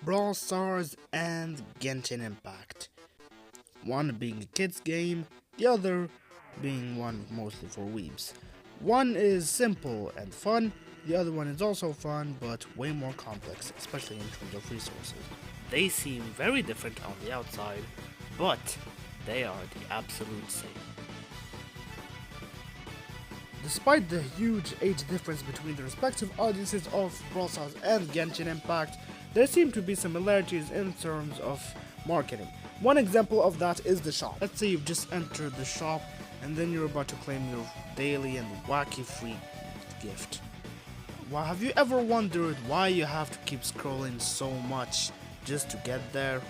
Brawl Stars and Genshin Impact. One being a kids game, the other being one mostly for weebs. One is simple and fun, the other one is also fun but way more complex, especially in terms of resources. They seem very different on the outside, but they are the absolute same. Despite the huge age difference between the respective audiences of Brawl Stars and Genshin Impact, there seem to be similarities in terms of marketing. One example of that is the shop. Let's say you've just entered the shop and then you're about to claim your daily and wacky free gift. Well, have you ever wondered why you have to keep scrolling so much just to get there?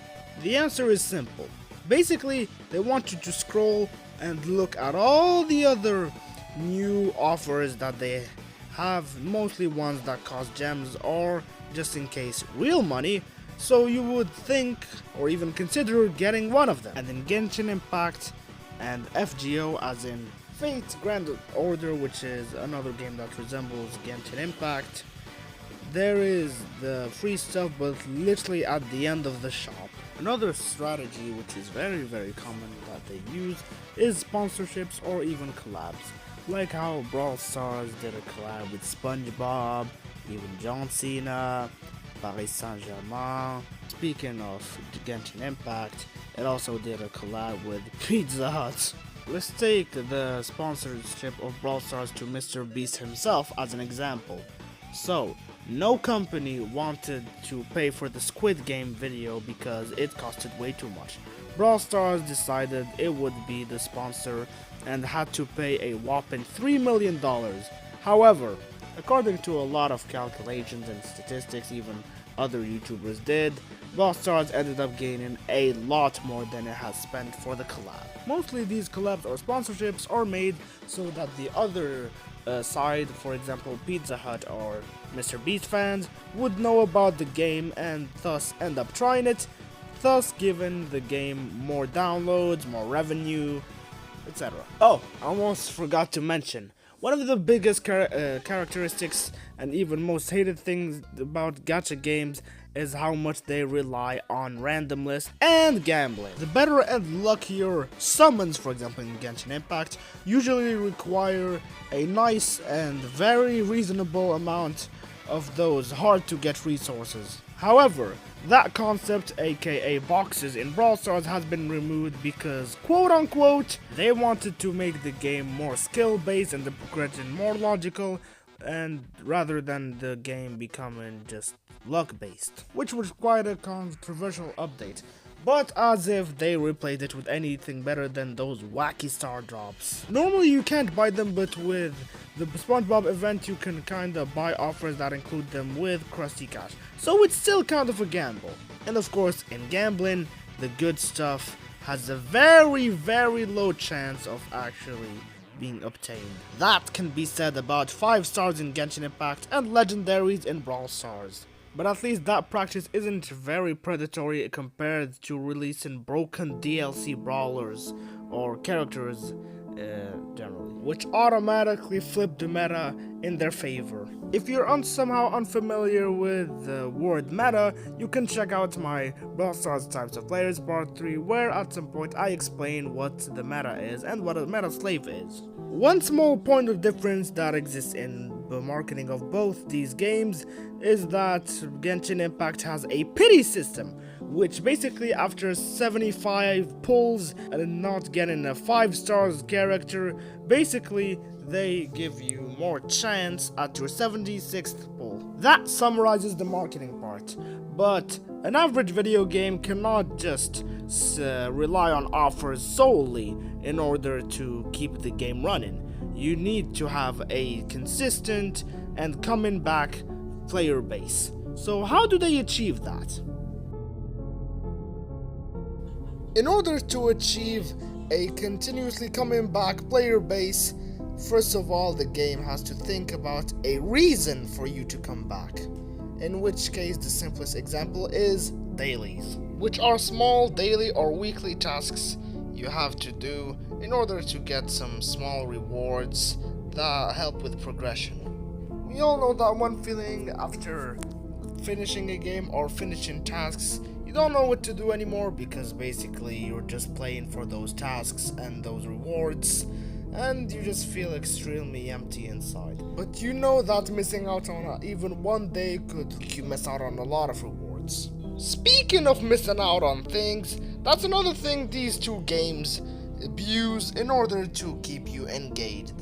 The answer is simple. Basically, they want you to scroll and look at all the other new offers that they have, mostly ones that cost gems or, just in case, real money, so you would think or even consider getting one of them. And in Genshin Impact and FGO, as in Fate Grand Order, which is another game that resembles Genshin Impact, there is the free stuff but literally at the end of the shop. Another strategy which is very common that they use is sponsorships or even collabs. Like how Brawl Stars did a collab with SpongeBob, even John Cena, Paris Saint-Germain. Speaking of Genshin Impact, it also did a collab with Pizza Hut. Let's take the sponsorship of Brawl Stars to Mr. Beast himself as an example. So, no company wanted to pay for the Squid Game video because it costed way too much. Brawl Stars decided it would be the sponsor and had to pay a whopping $3 million. However, according to a lot of calculations and statistics even other YouTubers did, Brawl Stars ended up gaining a lot more than it has spent for the collab. Mostly these collabs or sponsorships are made so that the other side, for example Pizza Hut or Mr. Beast fans, would know about the game and thus end up trying it, thus giving the game more downloads, more revenue, etc. Oh, I almost forgot to mention, one of the biggest characteristics and even most hated things about gacha games is how much they rely on randomness and gambling. The better and luckier summons, for example in Genshin Impact, usually require a nice and very reasonable amount of those hard to get resources. However, that concept, aka boxes in Brawl Stars, has been removed because, quote unquote, they wanted to make the game more skill based and the progression more logical, and rather than the game becoming just luck based, which was quite a controversial update. But as if they replaced it with anything better than those wacky star drops. Normally you can't buy them, but with the SpongeBob event you can kinda buy offers that include them with Krusty Cash. So it's still kind of a gamble. And of course, in gambling, the good stuff has a very low chance of actually being obtained. That can be said about 5 stars in Genshin Impact and legendaries in Brawl Stars. But at least that practice isn't very predatory compared to releasing broken DLC brawlers or characters generally, which automatically flip the meta in their favor. If you're somehow unfamiliar with the word meta, you can check out my Brawl Stars Types of Players Part 3, where at some point I explain what the meta is and what a meta slave is. One small point of difference that exists in the marketing of both these games is that Genshin Impact has a pity system, which basically after 75 pulls and not getting a 5 stars character, basically they give you more chance at your 76th pull. That summarizes the marketing part, but an average video game cannot just rely on offers solely in order to keep the game running. You need to have a consistent and coming back player base. So how do they achieve that? In order to achieve a continuously coming back player base, first of all the game has to think about a reason for you to come back. In which case the simplest example is dailies, which are small daily or weekly tasks you have to do in order to get some small rewards that help with progression. We all know that one feeling after finishing a game or finishing tasks, you don't know what to do anymore because basically you're just playing for those tasks and those rewards, and you just feel extremely empty inside. But you know that missing out on even one day could make you miss out on a lot of rewards. Speaking of missing out on things, that's another thing these two games abuse in order to keep you engaged.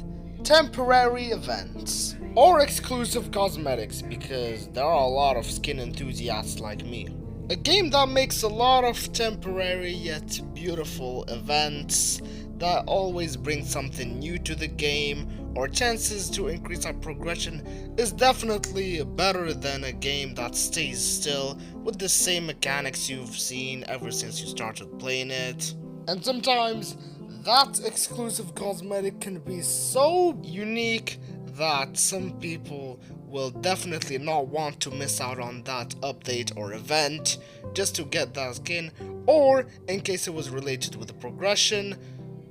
Temporary events or exclusive cosmetics, because there are a lot of skin enthusiasts like me. A game that makes a lot of temporary yet beautiful events that always bring something new to the game or chances to increase our progression is definitely better than a game that stays still with the same mechanics you've seen ever since you started playing it. And sometimes that exclusive cosmetic can be so unique that some people will definitely not want to miss out on that update or event just to get that skin, or in case it was related with the progression,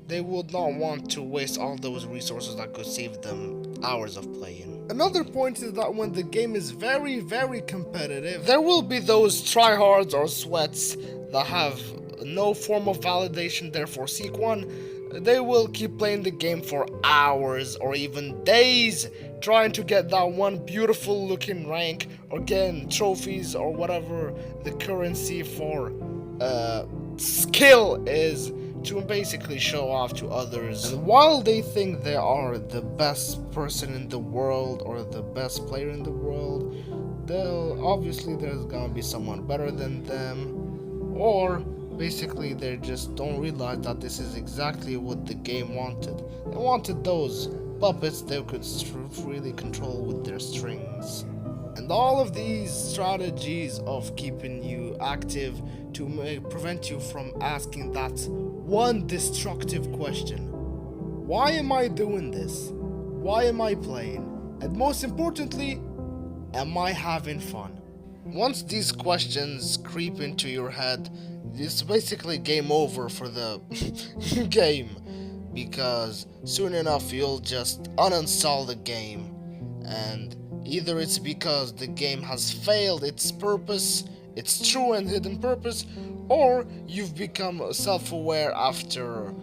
they would not want to waste all those resources that could save them hours of playing. Another point is that when the game is very competitive, there will be those tryhards or sweats that have no form of validation, therefore seek one. They will keep playing the game for hours or even days trying to get that one beautiful looking rank or getting trophies or whatever the currency for skill is, to basically show off to others. And while they think they are the best person in the world or the best player in the world, they'll obviously there's gonna be someone better than them, or basically they just don't realize that this is exactly what the game wanted. They wanted those puppets they could freely control with their strings. And all of these strategies of keeping you active to prevent you from asking that one destructive question: why am I doing this? Why am I playing? And most importantly, am I having fun? Once these questions creep into your head, it's basically game over for the game, because soon enough you'll just uninstall the game, and either it's because the game has failed its purpose, its true and hidden purpose, or you've become self-aware after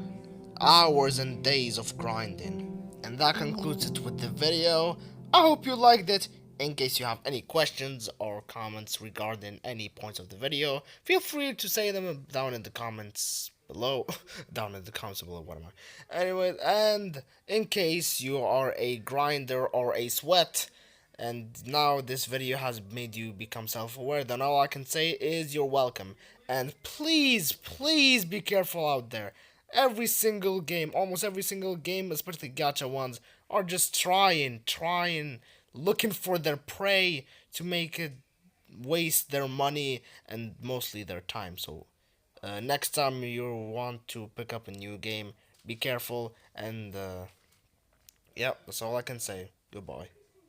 hours and days of grinding. And that concludes it with the video. I hope you liked it. In case you have any questions or comments regarding any points of the video, feel free to say them down in the comments below. Down in the comments below, what am I? Anyway, and in case you are a grinder or a sweat, and now this video has made you become self-aware, then all I can say is you're welcome. And please be careful out there. Every single game, almost every single game, especially gacha ones, are just trying, looking for their prey to make it waste their money and mostly their time. So next time you want to pick up a new game, be careful, and yeah, that's all I can say. Goodbye.